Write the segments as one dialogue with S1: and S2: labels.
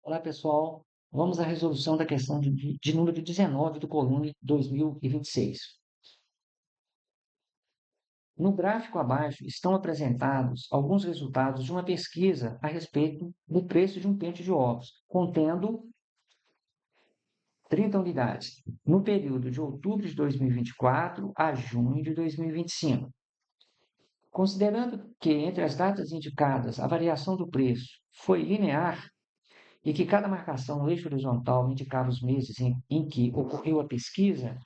S1: Olá, pessoal. Vamos à resolução da questão de número 19 do Colune 2026. No gráfico abaixo estão apresentados alguns resultados de uma pesquisa a respeito do preço de um pente de ovos, contendo 30 unidades, no período de outubro de 2024 a junho de 2025. Considerando que entre as datas indicadas a variação do preço foi linear, e que cada marcação no eixo horizontal indicava os meses em que ocorreu a pesquisa,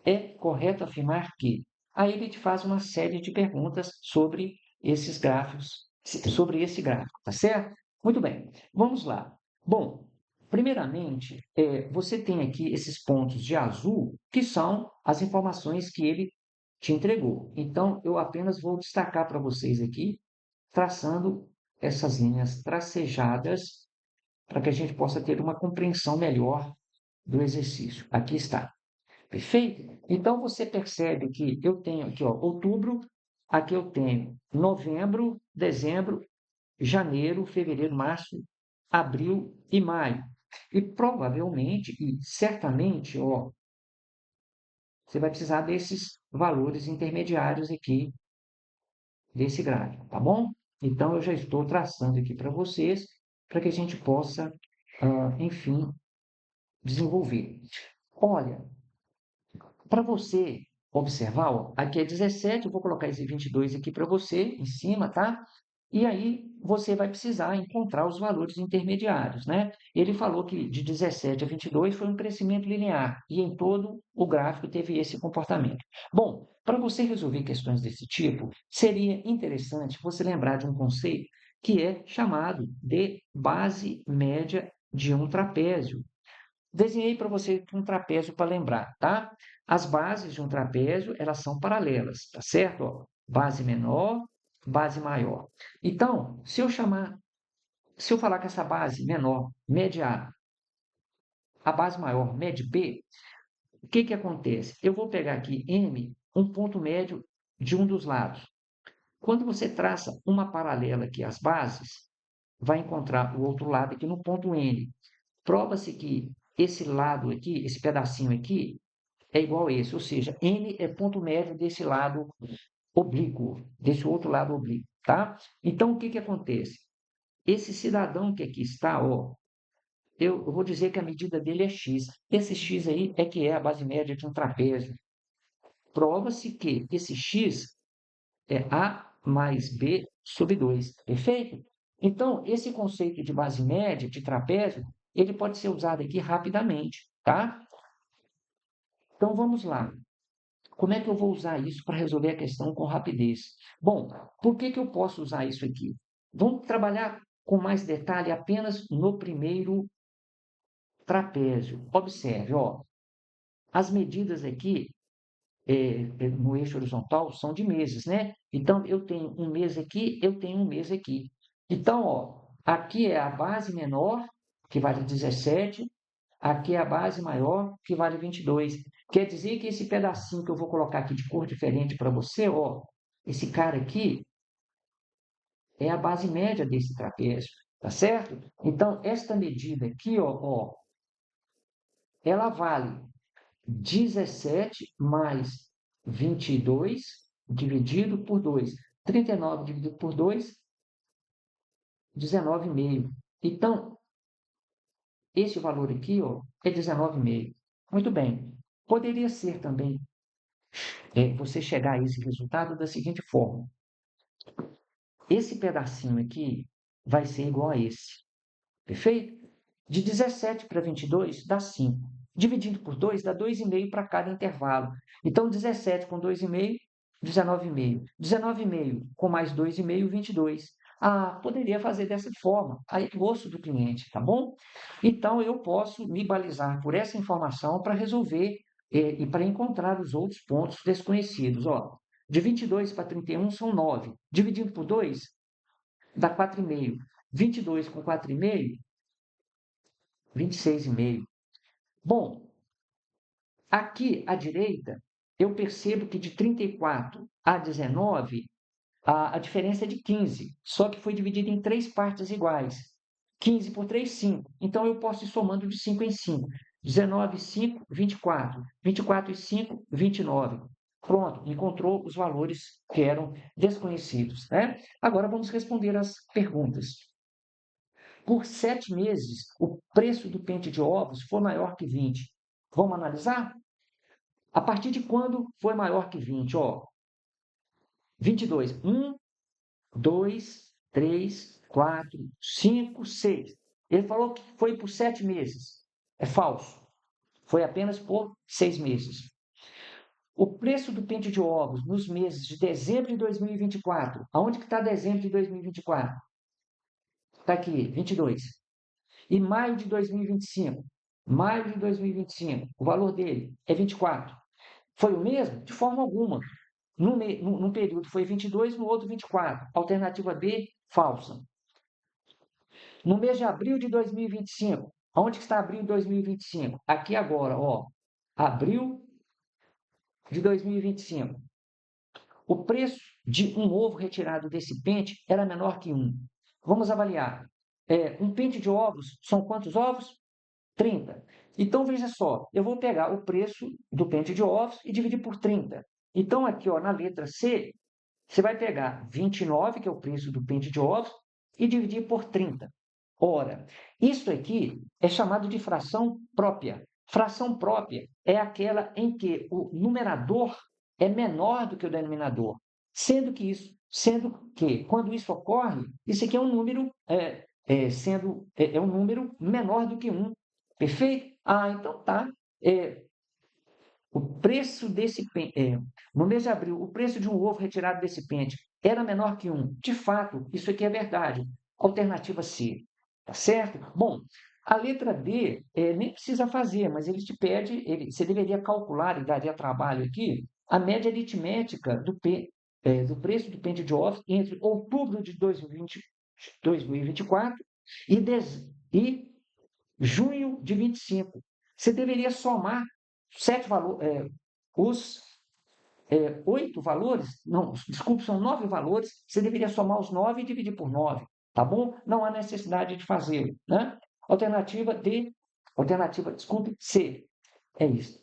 S1: é correto afirmar que aí ele te faz uma série de perguntas sobre esses gráficos, sobre esse gráfico, tá certo? Muito bem, vamos lá. Bom, primeiramente, você tem aqui esses pontos de azul, que são as informações que ele te entregou. Então, eu apenas vou destacar para vocês aqui, traçando essas linhas tracejadas para que a gente possa ter uma compreensão melhor do exercício. Aqui está. Perfeito? Então você percebe que eu tenho aqui, ó, outubro, aqui eu tenho novembro, dezembro, janeiro, fevereiro, março, abril e maio. E provavelmente e certamente, ó, você vai precisar desses valores intermediários aqui desse gráfico, tá bom? Então eu já estou traçando aqui para vocês, para que a gente possa, enfim, desenvolver. Olha, para você observar, ó, aqui é 17, eu vou colocar esse 22 aqui para você, em cima, tá? E aí você vai precisar encontrar os valores intermediários, né? Ele falou que de 17 a 22 foi um crescimento linear, e em todo o gráfico teve esse comportamento. Bom, para você resolver questões desse tipo, seria interessante você lembrar de um conceito que é chamado de base média de um trapézio. Desenhei para você um trapézio para lembrar, tá? As bases de um trapézio, elas são paralelas, tá certo? Ó, base menor, base maior. Então, se eu falar que essa base menor mede A, a base maior mede B, o que que acontece? Eu vou pegar aqui M, um ponto médio de um dos lados. Quando você traça uma paralela aqui às bases, vai encontrar o outro lado aqui no ponto N. Prova-se que esse lado aqui, esse pedacinho aqui, é igual a esse, ou seja, N é ponto médio desse lado oblíquo, desse outro lado oblíquo, tá? Então, o que que acontece? Esse cidadão que aqui está, ó, eu vou dizer que a medida dele é x. Esse x aí é que é a base média de um trapézio. Prova-se que esse x é a mais b sobre 2, perfeito? Então, esse conceito de base média de trapézio, ele pode ser usado aqui rapidamente, tá? Então, vamos lá. Como é que eu vou usar isso para resolver a questão com rapidez? Bom, por que que eu posso usar isso aqui? Vamos trabalhar com mais detalhe apenas no primeiro trapézio. Observe, ó, as medidas aqui no eixo horizontal são de meses, né? Então, eu tenho um mês aqui, eu tenho um mês aqui. Então, ó, aqui é a base menor, que vale 17, aqui é a base maior, que vale 22. Quer dizer que esse pedacinho que eu vou colocar aqui de cor diferente para você, ó, esse cara aqui é a base média desse trapézio, tá certo? Então, esta medida aqui, ó, ela vale 17 mais 22 dividido por 2. 39 dividido por 2, 19,5. Então, esse valor aqui, ó, é 19,5. Muito bem. Poderia ser também você chegar a esse resultado da seguinte forma: esse pedacinho aqui vai ser igual a esse, perfeito? De 17 para 22 dá 5. Dividindo por 2 dá 2,5 para cada intervalo. Então, 17 com 2,5, 19,5. 19,5 com mais 2,5, 22. Ah, poderia fazer dessa forma. Aí é gosto do cliente, tá bom? Então, eu posso me balizar por essa informação para resolver e para encontrar os outros pontos desconhecidos. Ó, de 22 para 31 são 9. Dividindo por 2 dá 4,5. 22 com 4,5, 26,5. Bom, aqui à direita, eu percebo que de 34 a 19, a diferença é de 15, só que foi dividida em três partes iguais. 15 por 3, 5. Então, eu posso ir somando de 5 em 5. 19 e 5, 24. 24 e 5, 29. Pronto, encontrou os valores que eram desconhecidos, né? Agora vamos responder as perguntas. Por 7 meses, o preço do pente de ovos foi maior que 20. Vamos analisar? A partir de quando foi maior que 20? Ó, 22. 1, 2, 3, 4, 5, 6. Ele falou que foi por 7 meses. É falso. Foi apenas por 6 meses. O preço do pente de ovos nos meses de dezembro de 2024. Aonde que está dezembro de 2024? Está aqui, 22. E maio de 2025. Maio de 2025. O valor dele é 24. Foi o mesmo? De forma alguma. Num período foi 22, no outro 24. Alternativa B, falsa. No mês de abril de 2025, onde está abril de 2025? Aqui agora, ó, abril de 2025. O preço de um ovo retirado desse pente era menor que 1. Vamos avaliar. Um pente de ovos são quantos ovos? 30. Então, veja só, eu vou pegar o preço do pente de ovos e dividir por 30. Então, aqui ó, na letra C, você vai pegar 29, que é o preço do pente de ovos, e dividir por 30. Ora, isso aqui é chamado de fração própria. Fração própria é aquela em que o numerador é menor do que o denominador, sendo que quando isso ocorre, isso aqui é um número um número menor do que 1. Perfeito? Ah, então tá. É, o preço desse no mês de abril, o preço de um ovo retirado desse pente era menor que 1. De fato, isso aqui é verdade. Alternativa C. Tá certo? Bom, a letra D nem precisa fazer, mas ele te pede, você deveria calcular, e daria trabalho aqui, a média aritmética do preço do pente de ovos entre outubro de 2024 e junho de 25. Você deveria somar os 8 valores, não, desculpe, são 9 valores, você deveria somar os 9 e dividir por 9, tá bom? Não há necessidade de fazê-lo, né? Alternativa D, desculpe, C. É isso.